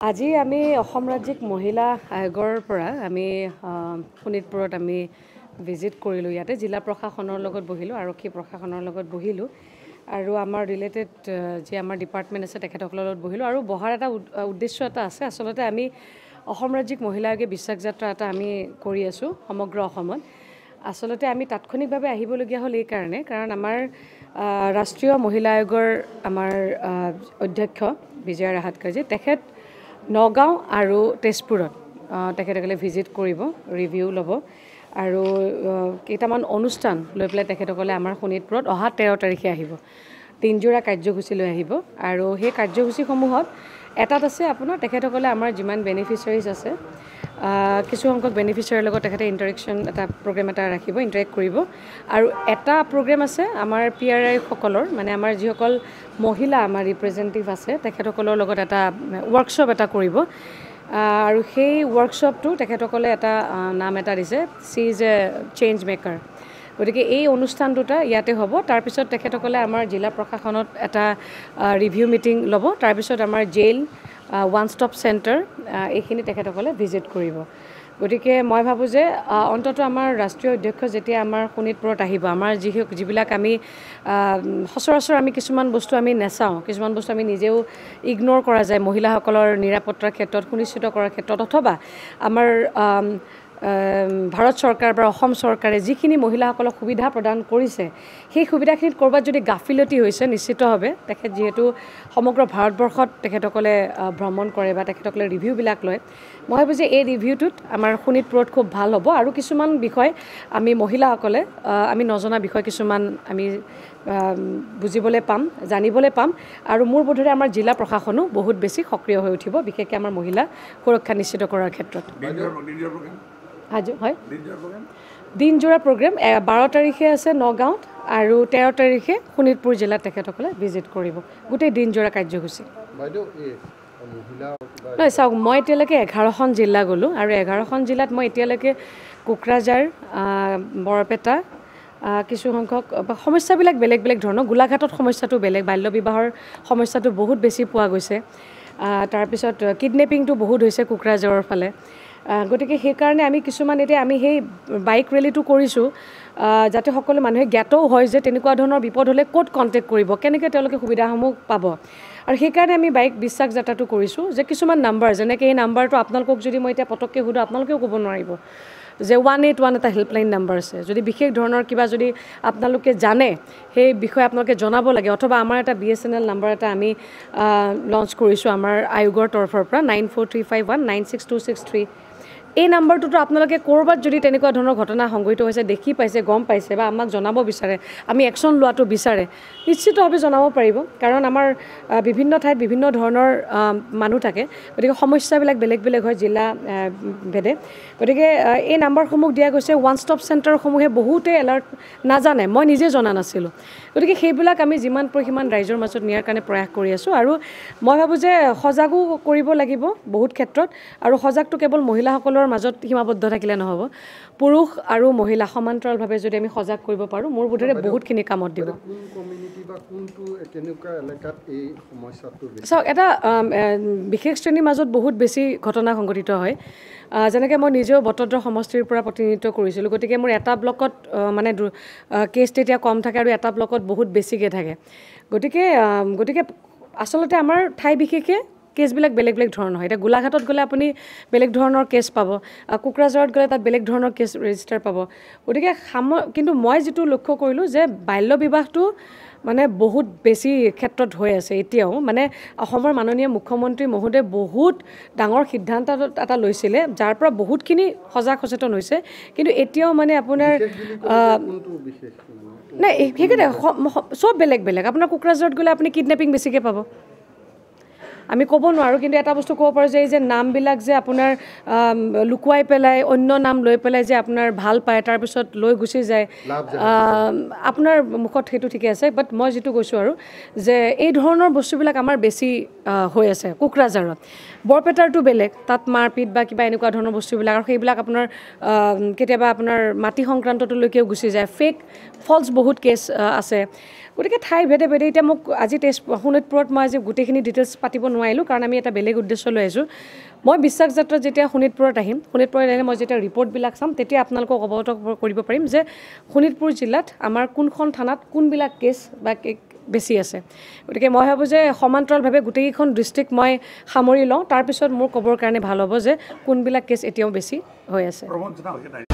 আজি আমি অসম ৰাজ্যিক মহিলা আয়োগৰ পৰা আমি শোণিতপুৰত আমি ভিজিট কৰিলোঁ। ইয়াতে জিলা প্ৰশাসনৰ লগত বহিলোঁ, আৰক্ষী প্ৰশাসনৰ লগত বহিলোঁ আৰু আমাৰ ৰিলেটেড যি আমাৰ ডিপাৰ্টমেণ্ট আছে তেখেতসকলৰ লগত বহিলোঁ। আৰু বহাৰ এটা উদ্দেশ্য এটা আছে। আচলতে আমি অসম ৰাজ্যিক মহিলা আয়োগে বিশ্বাস যাত্ৰা এটা আমি কৰি আছোঁ সমগ্ৰ অসমত। আচলতে আমি তাৎক্ষণিকভাৱে আহিবলগীয়া হ'ল এই কাৰণে, কাৰণ আমাৰ ৰাষ্ট্ৰীয় মহিলা আয়োগৰ আমাৰ অধ্যক্ষ বিজয়া ৰাহাটকাৰজী তেখেত নগাঁও আৰু তেজপুৰত তেখেতসকলে ভিজিট কৰিব, ৰিভিউ ল'ব আৰু কেইটামান অনুষ্ঠান লৈ পেলাই তেখেতসকলে আমাৰ শোণিতপুৰত অহা 13 তাৰিখে আহিব। দিনজোৰা কাৰ্যসূচী লৈ আহিব আৰু সেই কাৰ্যসূচীসমূহত এটাত আছে আপোনাৰ তেখেতসকলে আমাৰ যিমান বেনিফিচিয়াৰিজ আছে কিছু সংখ্যক বেনিফিচিয়াৰীৰ লগত তেখেতে ইণ্টাৰেকশ্যন এটা প্ৰগ্ৰেম এটা ৰাখিব, ইণ্টাৰেক্ট কৰিব। আৰু এটা প্ৰগ্ৰেম আছে আমাৰ PRI সকলৰ, মানে আমাৰ যিসকল মহিলা আমাৰ ৰিপ্ৰেজেণ্টেটিভ আছে তেখেতসকলৰ লগত এটা ৱৰ্কশ্বপ এটা কৰিব। আৰু সেই ৱৰ্কশ্বপটো তেখেতসকলে এটা নাম এটা দিছে, C is a change maker. গতিকে এই অনুষ্ঠান দুটা ইয়াতে হ'ব। তাৰপিছত তেখেতসকলে আমাৰ জিলা প্ৰশাসনত এটা ৰিভিউ মিটিং ল'ব। তাৰপিছত আমাৰ জেইল, ওৱান ষ্টপ চেণ্টাৰ এইখিনি তেখেতসকলে ভিজিট কৰিব। গতিকে মই ভাবোঁ যে অন্ততঃ আমাৰ ৰাষ্ট্ৰীয় অধ্যক্ষ যেতিয়া আমাৰ শোণিতপুৰত আহিব, আমাৰ যিবিলাক আমি সচৰাচৰ আমি কিছুমান বস্তু আমি নেচাওঁ, কিছুমান বস্তু আমি নিজেও ইগন'ৰ কৰা যায় মহিলাসকলৰ নিৰাপত্তাৰ ক্ষেত্ৰত, সুনিশ্চিত কৰাৰ ক্ষেত্ৰত, অথবা আমাৰ ভাৰত চৰকাৰ বা অসম চৰকাৰে যিখিনি মহিলাসকলক সুবিধা প্ৰদান কৰিছে সেই সুবিধাখিনিত ক'ৰবাত যদি গাফিলতি হৈছে নিশ্চিতভাৱে তেখেত যিহেতু সমগ্ৰ ভাৰতবৰ্ষত তেখেতসকলে ভ্ৰমণ কৰে বা তেখেতসকলে ৰিভিউবিলাক লয়, মই ভাবোঁ যে এই ৰিভিউটোত আমাৰ শোণিতপুৰত খুব ভাল হ'ব। আৰু কিছুমান বিষয় আমি মহিলাসকলে আমি নজনা বিষয় কিছুমান আমি বুজিবলৈ পাম, জানিবলৈ পাম। আৰু মোৰ বোধেৰে আমাৰ জিলা প্ৰশাসনো বহুত বেছি সক্ৰিয় হৈ উঠিব, বিশেষকৈ আমাৰ মহিলা সুৰক্ষা নিশ্চিত কৰাৰ ক্ষেত্ৰত। হয়, দিনজোৰা প্ৰগ্ৰেম 12 তাৰিখে আছে নগাঁৱত আৰু 13 তাৰিখে শোণিতপুৰ জিলাত তেখেতসকলে ভিজিট কৰিব। গোটেই দিনজোৰা কাৰ্যসূচী। নহয় চাওক, মই এতিয়ালৈকে 11খন জিলা গ'লোঁ আৰু 11খন জিলাত মই এতিয়ালৈকে কোকৰাঝাৰ, বৰপেটা, কিছু সংখ্যক সমস্যাবিলাক বেলেগ বেলেগ ধৰণৰ। গোলাঘাটত সমস্যাটো বেলেগ, বাল্য বিবাহৰ সমস্যাটো বহুত বেছি পোৱা গৈছে। তাৰপিছত কিডনেপিংটো বহুত হৈছে কোকৰাঝাৰৰ ফালে। গতিকে সেইকাৰণে আমি কিছুমান এতিয়া আমি সেই বাইক ৰেলীটো কৰিছোঁ যাতে সকলো মানুহে জ্ঞাতও হয় যে তেনেকুৱা ধৰণৰ বিপদ হ'লে ক'ত কণ্টেক্ট কৰিব, কেনেকৈ তেওঁলোকে সুবিধাসমূহ পাব। আৰু সেইকাৰণে আমি বাইক বিশ্বাস যাত্ৰাটো কৰিছোঁ যে কিছুমান নাম্বাৰ, যেনেকৈ এই নাম্বাৰটো আপোনালোকক যদি মই এতিয়া পটককৈ সোধোঁ আপোনালোকেও ক'ব নোৱাৰিব যে 181 এটা হেল্পলাইন নাম্বাৰ আছে। যদি বিশেষ ধৰণৰ কিবা যদি আপোনালোকে জানে সেই বিষয়ে আপোনালোকে জনাব লাগে। অথবা আমাৰ এটা BSNL নাম্বাৰ এটা আমি লঞ্চ কৰিছোঁ আমাৰ আয়োগৰ তৰফৰ পৰা, 9435196263। এই নাম্বাৰটোতো আপোনালোকে ক'ৰবাত যদি তেনেকুৱা ধৰণৰ ঘটনা সংঘটিত হৈছে, দেখি পাইছে, গম পাইছে বা আমাক জনাব বিচাৰে, আমি একশ্যন লোৱাটো বিচাৰে, নিশ্চিতভাৱে জনাব পাৰিব। কাৰণ আমাৰ বিভিন্ন ঠাইত বিভিন্ন ধৰণৰ মানুহ থাকে, গতিকে সমস্যাবিলাক বেলেগ বেলেগ হয় জিলা ভেদে। গতিকে এই নাম্বাৰসমূহ দিয়া গৈছে। ওৱান ষ্টপ চেণ্টাৰসমূহে বহুতে এলাৰ্ট নাজানে, মই নিজে জনা নাছিলোঁ। গতিকে সেইবিলাক আমি যিমান পাৰোঁ সিমান ৰাইজৰ মাজত নিয়াৰ কাৰণে প্ৰয়াস কৰি আছোঁ। আৰু মই ভাবোঁ যে সজাগো কৰিব লাগিব বহুত ক্ষেত্ৰত। আৰু সজাগটো কেৱল মহিলাসকলৰ মাজত সীমাবদ্ধ থাকিলে নহ'ব, পুৰুষ আৰু মহিলা সমান্তৰালভাৱে যদি আমি সজাগ কৰিব পাৰোঁ, মোৰ বোধেৰে বহুতখিনি কামত দিব। চাওক, এটা বিশেষ শ্ৰেণীৰ মাজত বহুত বেছি ঘটনা সংঘটিত হয়। যেনেকৈ মই নিজেও বটদ্ৰ সমষ্টিৰ পৰা প্ৰতিনিধিত্ব কৰিছিলোঁ, গতিকে মোৰ এটা ব্লকত মানে কেছ তেতিয়া কম থাকে আৰু এটা ব্লকত বহুত বেছিকৈ থাকে। গতিকে আচলতে আমাৰ ঠাই বিশেষে কেছবিলাক বেলেগ বেলেগ ধৰণৰ হয়। এতিয়া গোলাঘাটত গ'লে আপুনি বেলেগ ধৰণৰ কেছ পাব, কোকৰাঝাৰত গ'লে তাত বেলেগ ধৰণৰ কেছ ৰেজিষ্টাৰ পাব। গতিকে কিন্তু মই যিটো লক্ষ্য কৰিলোঁ যে বাল্য বিবাহটো মানে বহুত বেছি ক্ষেত্ৰত হৈ আছে এতিয়াও। মানে অসমৰ মাননীয় মুখ্যমন্ত্ৰী মহোদয়ে বহুত ডাঙৰ সিদ্ধান্ত এটা লৈছিলে, যাৰ পৰা বহুতখিনি সজাগ সচেতন হৈছে। কিন্তু এতিয়াও মানে আপোনাৰ নাই, সেইকাৰণে চব বেলেগ বেলেগ। আপোনাৰ কোকৰাঝাৰত গ'লে আপুনি কিডনেপিং বেছিকৈ পাব, আমি ক'ব নোৱাৰোঁ। কিন্তু এটা বস্তু ক'ব পাৰোঁ যে এই যে নামবিলাক যে আপোনাৰ লুকুৱাই পেলাই অন্য নাম লৈ পেলাই যে আপোনাৰ ভাল পায়, তাৰপিছত লৈ গুচি যায়, আপোনাৰ মুখত সেইটো ঠিকে আছে। বাট মই যিটো কৈছোঁ আৰু যে এই ধৰণৰ বস্তুবিলাক আমাৰ বেছি হৈ আছে কোকৰাঝাৰত। বৰপেটাৰটো বেলেগ তাত মাৰপিট বা কিবা এনেকুৱা ধৰণৰ বস্তুবিলাক আৰু সেইবিলাক আপোনাৰ কেতিয়াবা আপোনাৰ মাটি সংক্ৰান্তটোলৈকেও গুচি যায় ফেক ফলছ বহুত কেছ আছে গতিকে ঠাই ভেদে ভেদে এতিয়া মোক আজি শোণিতপুৰত মই আজি গোটেইখিনি ডিটেইলছ পাতিব নোৱাৰিলোঁ কাৰণ আমি এটা বেলেগ উদ্দেশ্য লৈ আহিছোঁ মই বিশ্বাস যাত্ৰাত যেতিয়া শোণিতপুৰত আহিম শোণিতপুৰত আহিলে মই যেতিয়া ৰিপৰ্টবিলাক চাম তেতিয়া আপোনালোকক অৱগত কৰিব পাৰিম যে শোণিতপুৰ জিলাত আমাৰ কোনখন থানাত কোনবিলাক কেছ বা বেছি আছে গতিকে মই ভাবোঁ যে সমান্তৰালভাৱে গোটেইকেইখন ডিষ্ট্ৰিক্ট মই সামৰি লওঁ তাৰপিছত মোৰ ক'বৰ কাৰণে ভাল হ'ব যে কোনবিলাক কেছ এতিয়াও বেছি হৈ আছে